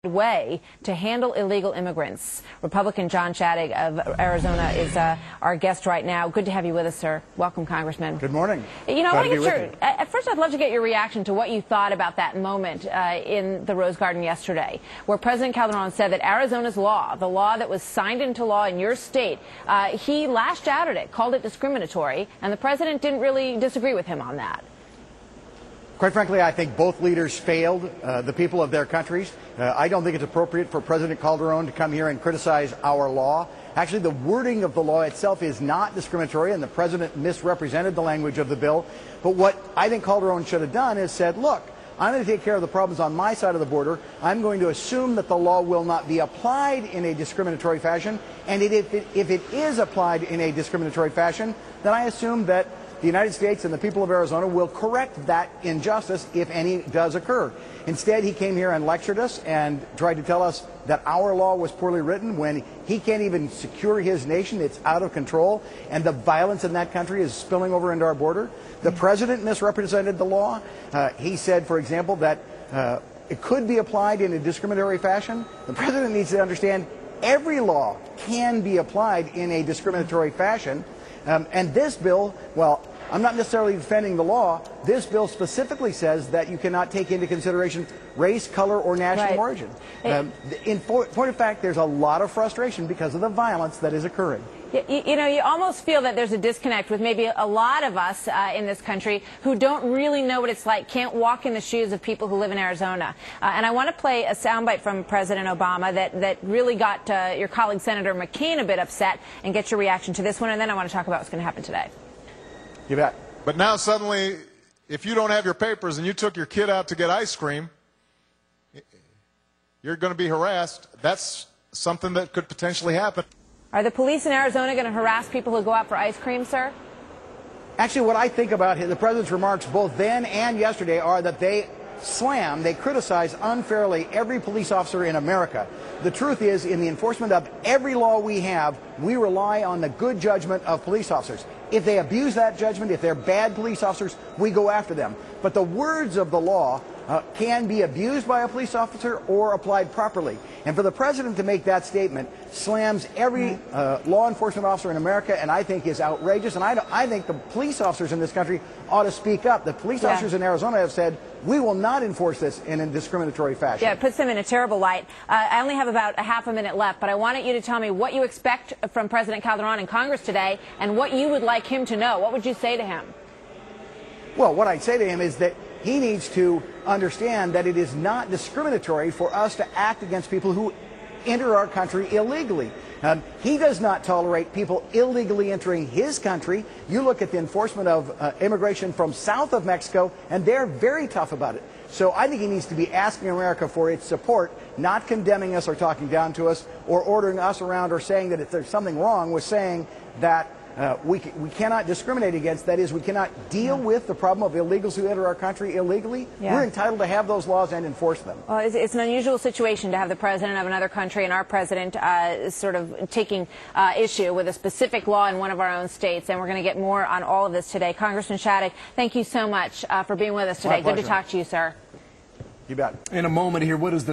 way to handle illegal immigrants. Republican John Shadegg of Arizona is our guest right now. Good to have you with us, sir. Welcome, Congressman. Good morning. You know, I want to get at first I'd love to get your reaction to what you thought about that moment in the Rose Garden yesterday, where President Calderon said that Arizona's law, the law that was signed into law in your state, he lashed out at it, called it discriminatory, and the president didn't really disagree with him on that. Quite frankly, I think both leaders failed the people of their countries. I don't think it's appropriate for President Calderon to come here and criticize our law. Actually, the wording of the law itself is not discriminatory, and the president misrepresented the language of the bill. But what I think Calderon should have done is said, look, I'm going to take care of the problems on my side of the border. I'm going to assume that the law will not be applied in a discriminatory fashion. And if it is applied in a discriminatory fashion, then I assume that the United States and the people of Arizona will correct that injustice if any does occur. Instead, he came here and lectured us and tried to tell us that our law was poorly written when he can't even secure his nation. It's out of control, and the violence in that country is spilling over into our border. The president misrepresented the law. He said, for example, that it could be applied in a discriminatory fashion. The president needs to understand every law can be applied in a discriminatory fashion. And this bill, well, I'm not necessarily defending the law. This bill specifically says that you cannot take into consideration race, color, or national origin. In point of fact, there's a lot of frustration because of the violence that is occurring. You know, you almost feel that there's a disconnect with maybe a lot of us in this country who don't really know what it's like, can't walk in the shoes of people who live in Arizona. And I want to play a soundbite from President Obama that really got your colleague Senator McCain a bit upset, and get your reaction to this one, and then I want to talk about what's going to happen today. You bet. But now suddenly, if you don't have your papers and you took your kid out to get ice cream, you're going to be harassed. That's something that could potentially happen. Are the police in Arizona going to harass people who go out for ice cream, sir? Actually, what I think about the president's remarks both then and yesterday are that they criticize unfairly every police officer in America. The truth is, in the enforcement of every law we have, we rely on the good judgment of police officers. If they abuse that judgment, if they're bad police officers, we go after them. But the words of the law can be abused by a police officer or applied properly. And for the president to make that statement slams every law enforcement officer in America, and I think is outrageous. And I think the police officers in this country ought to speak up. The police officers in Arizona have said, we will not enforce this in a discriminatory fashion. Yeah, it puts them in a terrible light. I only have about a half a minute left, but I wanted you to tell me what you expect from President Calderon in Congress today and what you would like him to know. What would you say to him? Well, what I'd say to him is that he needs to understand that it is not discriminatory for us to act against people who enter our country illegally. He does not tolerate people illegally entering his country. You look at the enforcement of immigration from south of Mexico, and they're very tough about it. So I think he needs to be asking America for its support, not condemning us or talking down to us or ordering us around or saying that if there's something wrong with saying that we cannot discriminate against. That is, we cannot deal with the problem of illegals who enter our country illegally. We're entitled to have those laws and enforce them. Well, it's an unusual situation to have the president of another country and our president sort of taking issue with a specific law in one of our own states, and we're going to get more on all of this today. Congressman Shadegg, thank you so much for being with us today. Good to talk to you, sir. You bet. In a moment here, what is the